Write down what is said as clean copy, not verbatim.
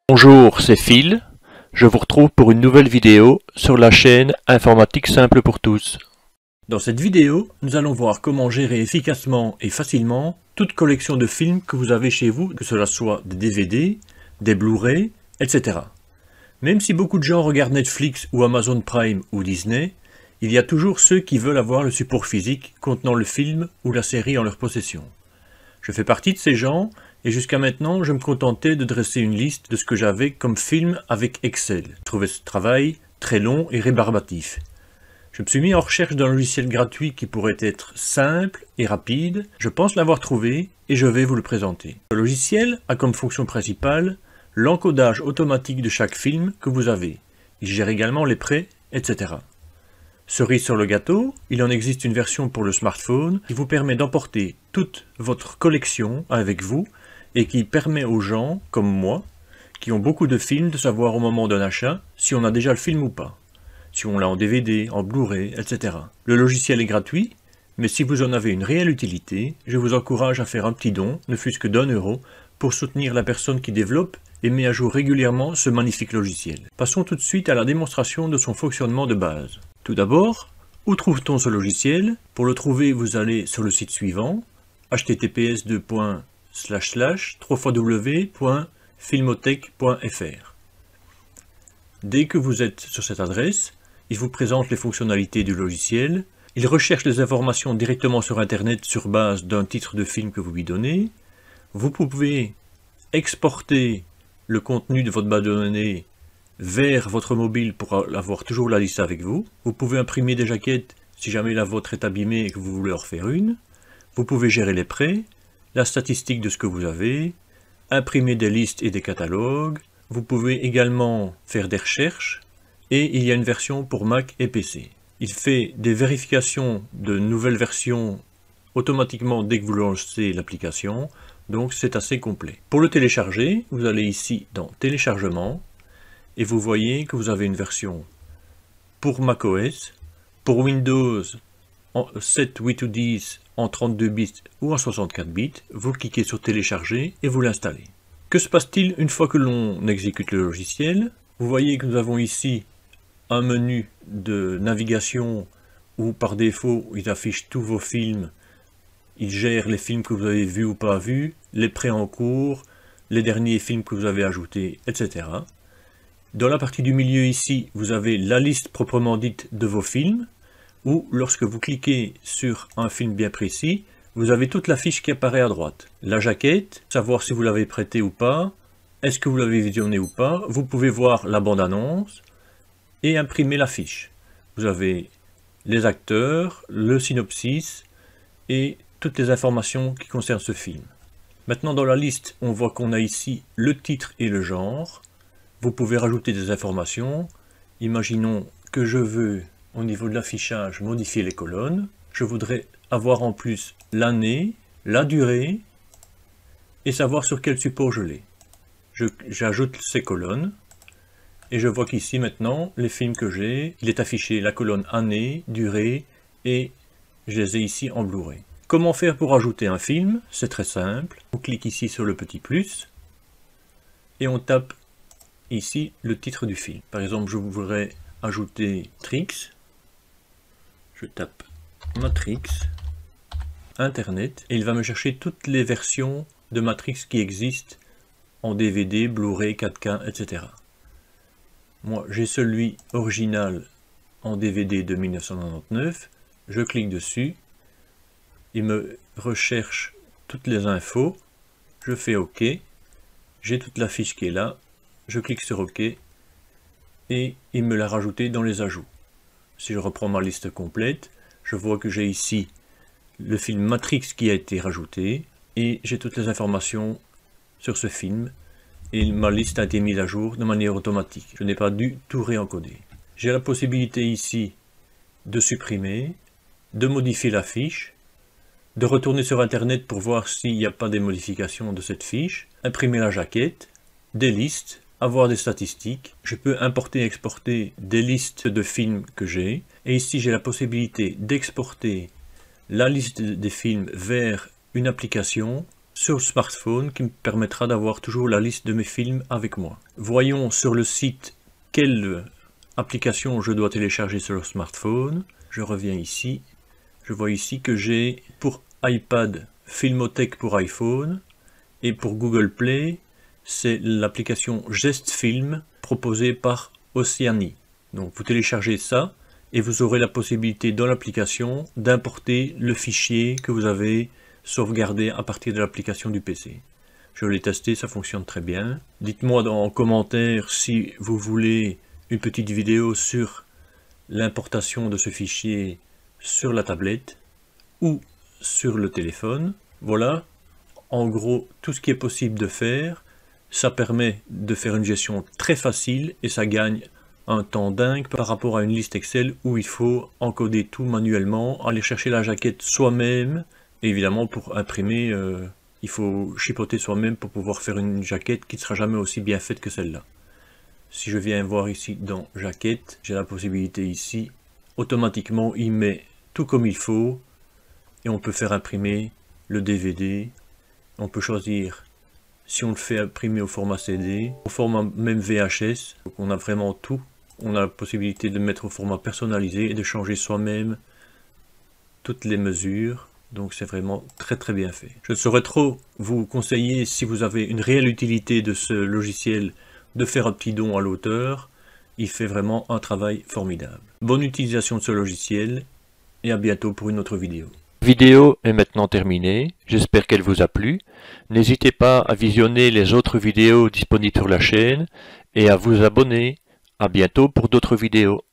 Bonjour, c'est Phil. Je vous retrouve pour une nouvelle vidéo sur la chaîne Informatique Simple pour tous. Dans cette vidéo, nous allons voir comment gérer efficacement et facilement toute collection de films que vous avez chez vous, que cela soit des DVD, des Blu-ray, etc. Même si beaucoup de gens regardent Netflix ou Amazon Prime ou Disney, il y a toujours ceux qui veulent avoir le support physique contenant le film ou la série en leur possession. Je fais partie de ces gens et jusqu'à maintenant je me contentais de dresser une liste de ce que j'avais comme film avec Excel. Je trouvais ce travail très long et rébarbatif. Je me suis mis en recherche d'un logiciel gratuit qui pourrait être simple et rapide. Je pense l'avoir trouvé et je vais vous le présenter. Le logiciel a comme fonction principale l'encodage automatique de chaque film que vous avez. Il gère également les prêts, etc. Cerise sur le gâteau, il en existe une version pour le smartphone qui vous permet d'emporter toute votre collection avec vous et qui permet aux gens, comme moi, qui ont beaucoup de films, de savoir au moment d'un achat si on a déjà le film ou pas, si on l'a en DVD, en Blu-ray, etc. Le logiciel est gratuit, mais si vous en avez une réelle utilité, je vous encourage à faire un petit don, ne fût-ce que d'1 € pour soutenir la personne qui développe et met à jour régulièrement ce magnifique logiciel. Passons tout de suite à la démonstration de son fonctionnement de base. Tout d'abord, où trouve-t-on ce logiciel? Pour le trouver, vous allez sur le site suivant, https://www.filmothèque.fr. Dès que vous êtes sur cette adresse, il vous présente les fonctionnalités du logiciel. Il recherche les informations directement sur Internet sur base d'un titre de film que vous lui donnez. Vous pouvez exporter le contenu de votre base de données vers votre mobile pour avoir toujours la liste avec vous. Vous pouvez imprimer des jaquettes si jamais la vôtre est abîmée et que vous voulez en refaire une. Vous pouvez gérer les prêts, la statistique de ce que vous avez, imprimer des listes et des catalogues. Vous pouvez également faire des recherches et il y a une version pour Mac et PC. Il fait des vérifications de nouvelles versions automatiquement dès que vous lancez l'application, donc c'est assez complet. Pour le télécharger, vous allez ici dans Téléchargement, et vous voyez que vous avez une version pour macOS, pour Windows en 7, 8 ou 10, en 32 bits ou en 64 bits. Vous cliquez sur Télécharger et vous l'installez. Que se passe-t-il une fois que l'on exécute le logiciel? Vous voyez que nous avons ici un menu de navigation où par défaut il affiche tous vos films. Il gère les films que vous avez vus ou pas vus, les prêts en cours, les derniers films que vous avez ajoutés, etc. Dans la partie du milieu ici, vous avez la liste proprement dite de vos films, où lorsque vous cliquez sur un film bien précis, vous avez toute la fiche qui apparaît à droite. La jaquette, savoir si vous l'avez prêté ou pas, est-ce que vous l'avez visionné ou pas, vous pouvez voir la bande-annonce et imprimer la fiche. Vous avez les acteurs, le synopsis et toutes les informations qui concernent ce film. Maintenant dans la liste, on voit qu'on a ici le titre et le genre. Vous pouvez rajouter des informations. Imaginons que je veux, au niveau de l'affichage, modifier les colonnes. Je voudrais avoir en plus l'année, la durée, et savoir sur quel support je l'ai. J'ajoute ces colonnes, et je vois qu'ici maintenant, les films que j'ai, il est affiché la colonne année, durée, et je les ai ici en Blu-ray. Comment faire pour ajouter un film? C'est très simple. On clique ici sur le petit plus, et on tape ici le titre du film. Par exemple, je voudrais ajouter Matrix. Je tape Matrix, Internet, et il va me chercher toutes les versions de Matrix qui existent en DVD, Blu-ray, 4K, etc. Moi, j'ai celui original en DVD de 1999. Je clique dessus. Il me recherche toutes les infos. Je fais OK. J'ai toute la fiche qui est là. Je clique sur OK et il me l'a rajouté dans les ajouts. Si je reprends ma liste complète, je vois que j'ai ici le film Matrix qui a été rajouté et j'ai toutes les informations sur ce film et ma liste a été mise à jour de manière automatique. Je n'ai pas dû tout réencoder. J'ai la possibilité ici de supprimer, de modifier la fiche, de retourner sur Internet pour voir s'il n'y a pas des modifications de cette fiche, imprimer la jaquette, des listes, avoir des statistiques. Je peux importer et exporter des listes de films que j'ai. Et ici, j'ai la possibilité d'exporter la liste des films vers une application sur le smartphone qui me permettra d'avoir toujours la liste de mes films avec moi. Voyons sur le site quelle application je dois télécharger sur le smartphone. Je reviens ici. Je vois ici que j'ai pour iPad Filmothèque pour iPhone et pour Google Play, c'est l'application GestFilm proposée par Oceani. Donc vous téléchargez ça et vous aurez la possibilité dans l'application d'importer le fichier que vous avez sauvegardé à partir de l'application du PC. Je l'ai testé, ça fonctionne très bien. Dites-moi en commentaire si vous voulez une petite vidéo sur l'importation de ce fichier sur la tablette ou sur le téléphone. Voilà, en gros, tout ce qui est possible de faire. Ça permet de faire une gestion très facile et ça gagne un temps dingue par rapport à une liste Excel où il faut encoder tout manuellement, aller chercher la jaquette soi-même. Et évidemment, pour imprimer, il faut chipoter soi-même pour pouvoir faire une jaquette qui ne sera jamais aussi bien faite que celle-là. Si je viens voir ici dans jaquette, j'ai la possibilité ici, automatiquement il met tout comme il faut et on peut faire imprimer le DVD. On peut choisir si on le fait imprimer au format CD, au format même VHS. Donc on a vraiment tout. On a la possibilité de mettre au format personnalisé et de changer soi-même toutes les mesures. Donc c'est vraiment très très bien fait. Je ne saurais trop vous conseiller, si vous avez une réelle utilité de ce logiciel, de faire un petit don à l'auteur. Il fait vraiment un travail formidable. Bonne utilisation de ce logiciel et à bientôt pour une autre vidéo. La vidéo est maintenant terminée, j'espère qu'elle vous a plu. N'hésitez pas à visionner les autres vidéos disponibles sur la chaîne et à vous abonner. À bientôt pour d'autres vidéos.